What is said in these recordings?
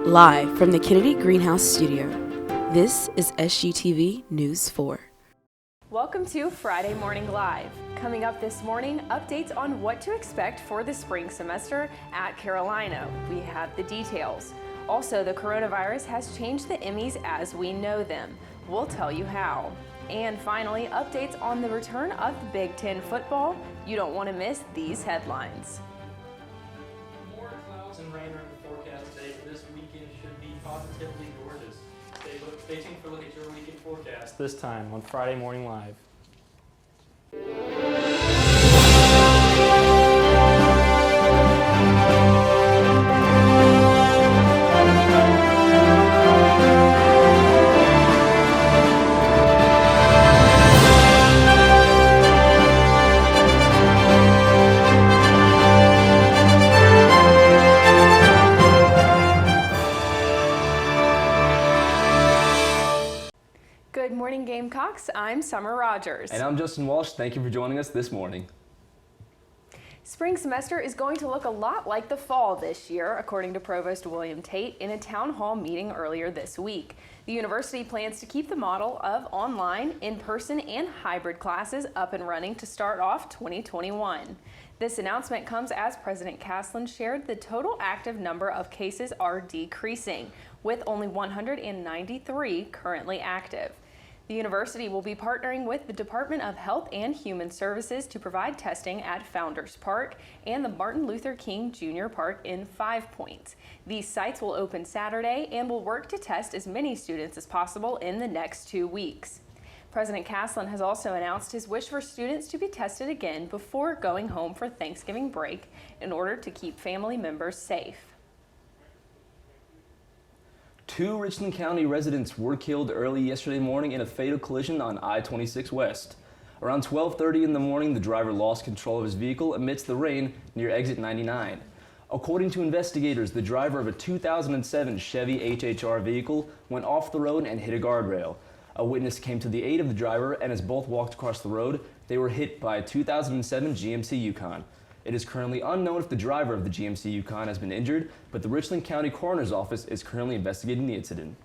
Live from the Kennedy Greenhouse Studio, this is SGTV News 4. Welcome to Friday Morning Live. Coming up this morning, updates on what to expect for the spring semester at Carolina. We have the details. Also, the coronavirus has changed the Emmys as we know them. We'll tell you how. And finally, updates on the return of the Big Ten football. You don't want to miss these headlines. More clouds and rain are in the forecast today, but this weekend should be positively gorgeous. Stay tuned for a look at your weekend forecast this time on Friday Morning Live. Good morning, Gamecocks. I'm Summer Rogers. And I'm Justin Walsh. Thank you for joining us this morning. Spring semester is going to look a lot like the fall this year, according to Provost William Tate in a town hall meeting earlier this week. The university plans to keep the model of online, in-person, and hybrid classes up and running to start off 2021. This announcement comes as President Caslen shared the total active number of cases are decreasing, with only 193 currently active. The university will be partnering with the Department of Health and Human Services to provide testing at Founders Park and the Martin Luther King Jr. Park in 5 Points. These sites will open Saturday and will work to test as many students as possible in the next 2 weeks. President Caslen has also announced his wish for students to be tested again before going home for Thanksgiving break in order to keep family members safe. 2 Richland County residents were killed early yesterday morning in a fatal collision on I-26 West. Around 12:30 in the morning, the driver lost control of his vehicle amidst the rain near exit 99. According to investigators, the driver of a 2007 Chevy HHR vehicle went off the road and hit a guardrail. A witness came to the aid of the driver, and as both walked across the road, they were hit by a 2007 GMC Yukon. It is currently unknown if the driver of the GMC Yukon has been injured, but the Richland County Coroner's Office is currently investigating the incident.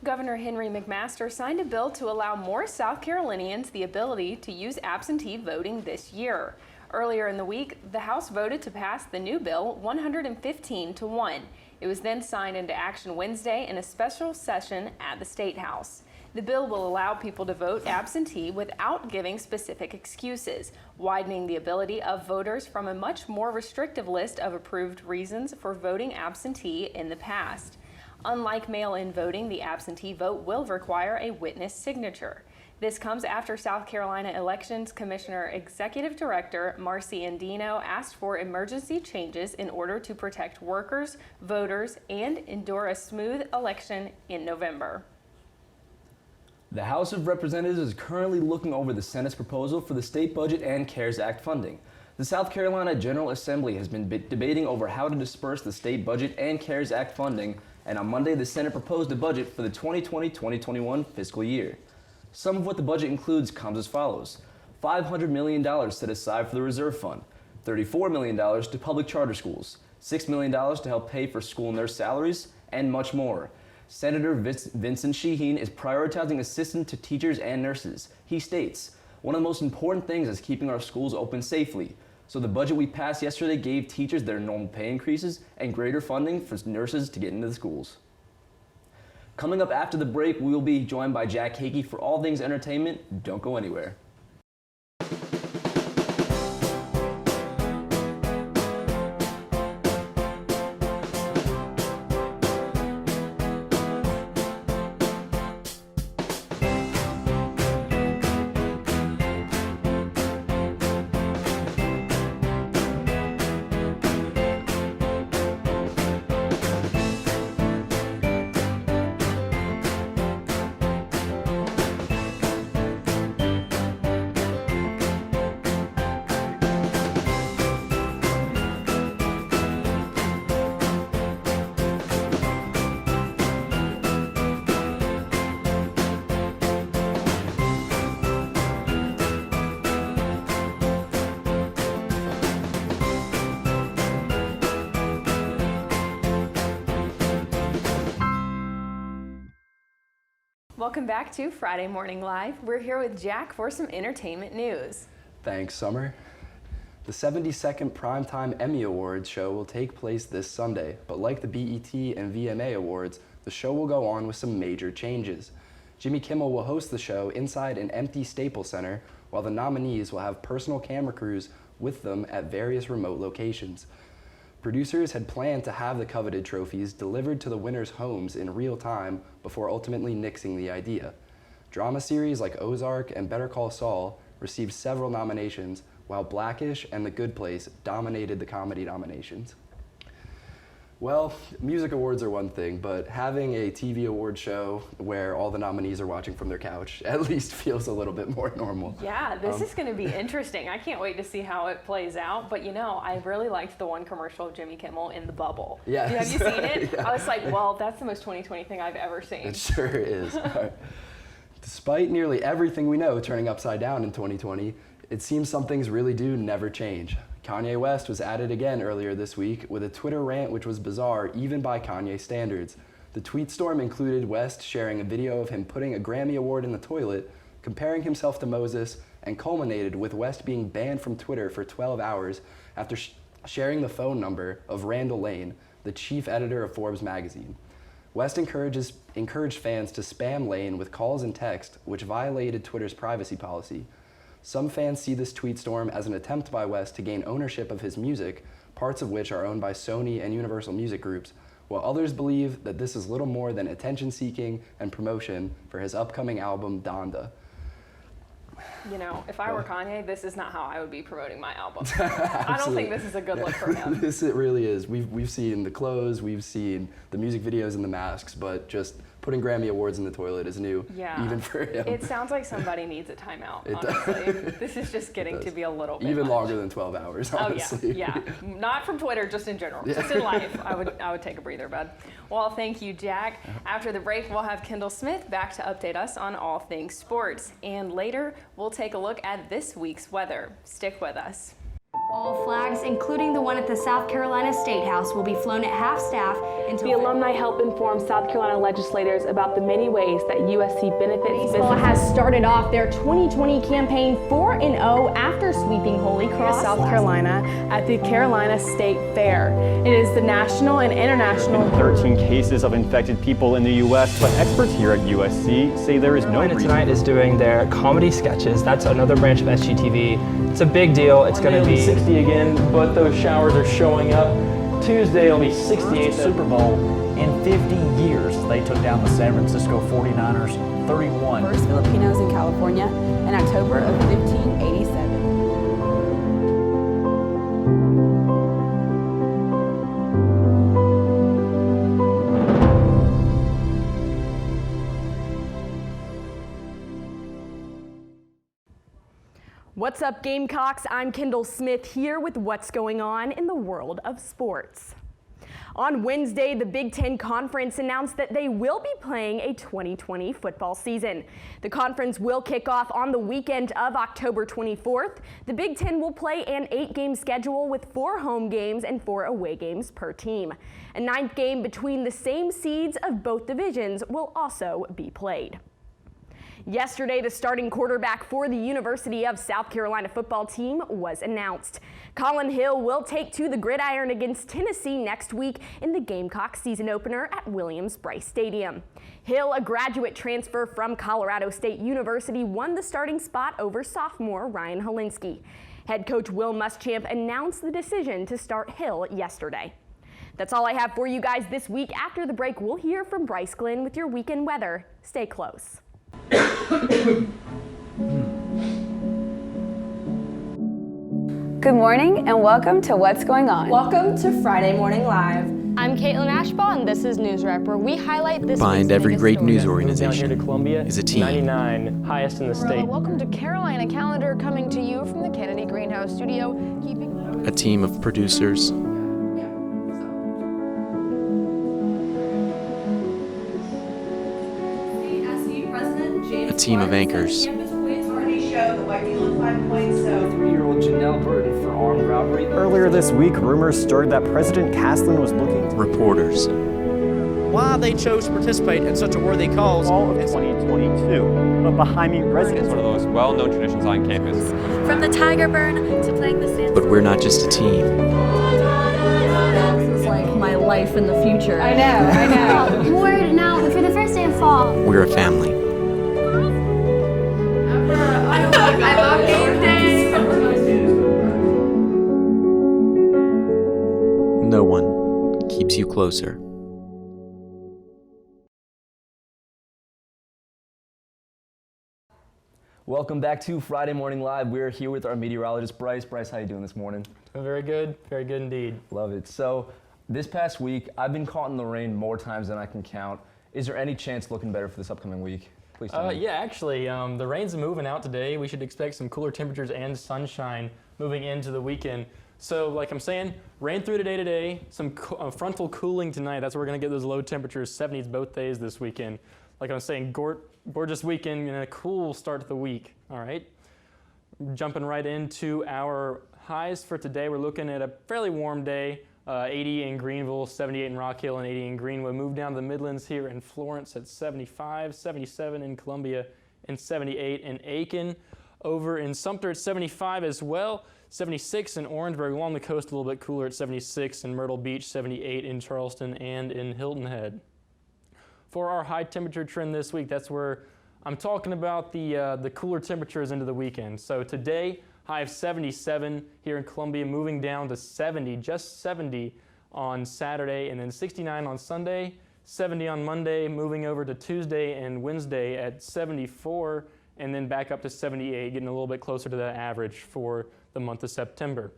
Governor Henry McMaster signed a bill to allow more South Carolinians the ability to use absentee voting this year. Earlier in the week, the House voted to pass the new bill 115-1. It was then signed into action Wednesday in a special session at the State House. The bill will allow people to vote absentee without giving specific excuses, widening the ability of voters from a much more restrictive list of approved reasons for voting absentee in the past. Unlike mail-in voting, the absentee vote will require a witness signature. This comes after South Carolina Elections Commissioner Executive Director Marcy Andino asked for emergency changes in order to protect workers, voters, and ensure a smooth election in November. The House of Representatives is currently looking over the Senate's proposal for the state budget and CARES Act funding. The South Carolina General Assembly has been debating over how to disperse the state budget and CARES Act funding, and on Monday the Senate proposed a budget for the 2020-2021 fiscal year. Some of what the budget includes comes as follows: $500 million set aside for the Reserve Fund, $34 million to public charter schools, $6 million to help pay for school nurse salaries, and much more. Senator Vincent Sheheen is prioritizing assistance to teachers and nurses. He states, "One of the most important things is keeping our schools open safely. So the budget we passed yesterday gave teachers their normal pay increases and greater funding for nurses to get into the schools." Coming up after the break, we will be joined by Jack Hakey for all things entertainment. Don't go anywhere. Welcome back to Friday Morning Live. We're here with Jack for some entertainment news. Thanks, Summer. The 72nd Primetime Emmy Awards show will take place this Sunday, but like the BET and VMA Awards, the show will go on with some major changes. Jimmy Kimmel will host the show inside an empty Staples Center, while the nominees will have personal camera crews with them at various remote locations. Producers had planned to have the coveted trophies delivered to the winners' homes in real time before ultimately nixing the idea. Drama series like Ozark and Better Call Saul received several nominations, while Blackish and The Good Place dominated the comedy nominations. Well, music awards are one thing, but having a TV award show where all the nominees are watching from their couch at least feels a little bit more normal. Yeah, this is going to be interesting. I can't wait to see how it plays out. But you know, I really liked the one commercial of Jimmy Kimmel in the bubble. Yeah. Have you seen it? Yeah. I was like, well, that's the most 2020 thing I've ever seen. It sure is. All right. Despite nearly everything we know turning upside down in 2020, it seems some things really do never change. Kanye West was at it again earlier this week with a Twitter rant which was bizarre even by Kanye standards. The tweet storm included West sharing a video of him putting a Grammy Award in the toilet, comparing himself to Moses, and culminated with West being banned from Twitter for 12 hours after sharing the phone number of Randall Lane, the chief editor of Forbes magazine. West encouraged fans to spam Lane with calls and text, which violated Twitter's privacy policy. Some fans see this tweet storm as an attempt by West to gain ownership of his music, parts of which are owned by Sony and Universal Music Groups, while others believe that this is little more than attention-seeking and promotion for his upcoming album, Donda. You know, if I were Kanye, this is not how I would be promoting my album. I don't think this is a good look for him. This it really is. We've seen the clothes, we've seen the music videos and the masks, but just putting Grammy Awards in the toilet is new, even for him. It sounds like somebody needs a timeout, honestly. This is just getting to be a little bit even much. longer than 12 hours, honestly. Oh, yeah. Not from Twitter, just in general. Just in life, I would take a breather, bud. Well, thank you, Jack. After the break, we'll have Kendall Smith back to update us on all things sports. And later, we'll take a look at this week's weather. Stick with us. All flags, including the one at the South Carolina State House, will be flown at half-staff until... The alumni helped inform South Carolina legislators about the many ways that USC benefits Baseball has started off their 2020 campaign 4-0 after sweeping Holy Cross, South Carolina at the Carolina State Fair. It is the national and international... 13 cases of infected people in the U.S., but experts here at USC say there is no reason. Tonight is doing their comedy sketches. That's another branch of SGTV. It's a big deal. It's going to be 60 again, but those showers are showing up. Tuesday will be 68th Super Bowl in 50 years. They took down the San Francisco 49ers 31. First Filipinos in California in October of 1587. What's up, Gamecocks? I'm Kendall Smith here with what's going on in the world of sports. On Wednesday, the Big Ten Conference announced that they will be playing a 2020 football season. The conference will kick off on the weekend of October 24th. The Big Ten will play an 8-game schedule with 4 home games and 4 away games per team. A 9th game between the same seeds of both divisions will also be played. Yesterday, the starting quarterback for the University of South Carolina football team was announced. Colin Hill will take to the gridiron against Tennessee next week in the Gamecock season opener at Williams-Brice Stadium. Hill, a graduate transfer from Colorado State University, won the starting spot over sophomore Ryan Helinski. Head coach Will Muschamp announced the decision to start Hill yesterday. That's all I have for you guys this week. After the break, we'll hear from Bryce Glenn with your weekend weather. Stay close. Good morning and welcome to What's Going On. Welcome to Friday Morning Live. I'm Caitlin Ashbaugh, and this is News Wrap, where we highlight this Behind every great news Down organization here to Columbia, is a team. 99, highest in the state. Welcome to Carolina Calendar, coming to you from the Kennedy Greenhouse Studio. A team of producers. A team of anchors. 3-year-old Janelle Burton for armed robbery. Earlier this week, rumors stirred that President Caslen was looking Reporters. why they chose to participate in such a worthy cause. Fall of 2022, but behind me, residents. It's one of those well-known traditions on campus. From the tiger burn to playing the sand. But we're not just a team. This is like my life in the future. I know. Bored now for the first day of fall. We're a family. I love game day. No one keeps you closer. Welcome back to Friday Morning Live. We're here with our meteorologist, Bryce. Bryce, how you doing this morning? Very good indeed. Love it. So, this past week, I've been caught in the rain more times than I can count. Is there any chance looking better for this upcoming week? Please tell me. Yeah, actually, the rain's moving out today. We should expect some cooler temperatures and sunshine moving into the weekend. So, like I'm saying, rain through today, some frontal cooling tonight. That's where we're going to get those low temperatures, 70s both days this weekend. Like I was saying, gorgeous weekend and a cool start to the week, all right? Jumping right into our highs for today, we're looking at a fairly warm day, 80 in Greenville, 78 in Rock Hill, and 80 in Greenwood. Move down to the Midlands here in Florence at 75, 77 in Columbia, and 78 in Aiken. Over in Sumter at 75 as well, 76 in Orangeburg, along the coast a little bit cooler at 76 in Myrtle Beach, 78 in Charleston, and in Hilton Head. For our high temperature trend this week, that's where I'm talking about the cooler temperatures into the weekend. So today, high of 77 here in Columbia, moving down to 70, just 70 on Saturday, and then 69 on Sunday, 70 on Monday, moving over to Tuesday and Wednesday at 74, and then back up to 78, getting a little bit closer to that average for the month of September.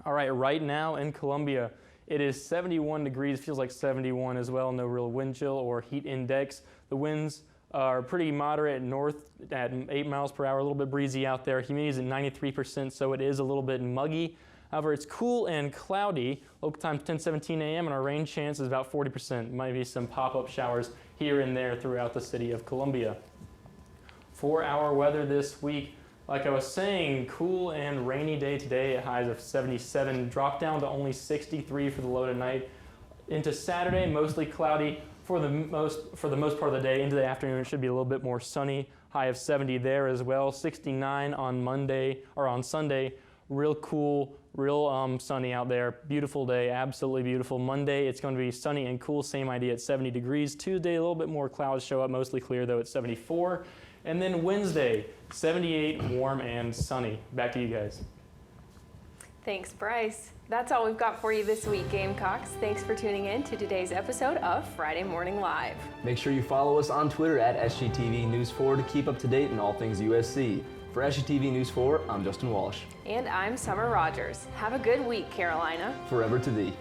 All right, right now in Columbia, it is 71 degrees, feels like 71 as well, no real wind chill or heat index. The winds are pretty moderate north at 8 miles per hour, a little bit breezy out there. Humidity is at 93%, so it is a little bit muggy. However, it's cool and cloudy. Local time 10:17 a.m. and our rain chance is about 40%. Might be some pop-up showers here and there throughout the city of Columbia. For our weather this week, like I was saying, cool and rainy day today at highs of 77. Drop down to only 63 for the low tonight. Into Saturday, mostly cloudy for the most part of the day. Into the afternoon, it should be a little bit more sunny. High of 70 there as well. 69 on Monday or on Sunday. Real cool, real sunny out there. Beautiful day, absolutely beautiful. Monday, it's going to be sunny and cool. Same idea at 70 degrees. Tuesday, a little bit more clouds show up. Mostly clear though at 74. And then Wednesday, 78, warm and sunny. Back to you guys. Thanks, Bryce. That's all we've got for you this week, Gamecocks. Thanks for tuning in to today's episode of Friday Morning Live. Make sure you follow us on Twitter at SGTV News 4 to keep up to date in all things USC. For SGTV News 4, I'm Justin Walsh. And I'm Summer Rogers. Have a good week, Carolina. Forever to thee.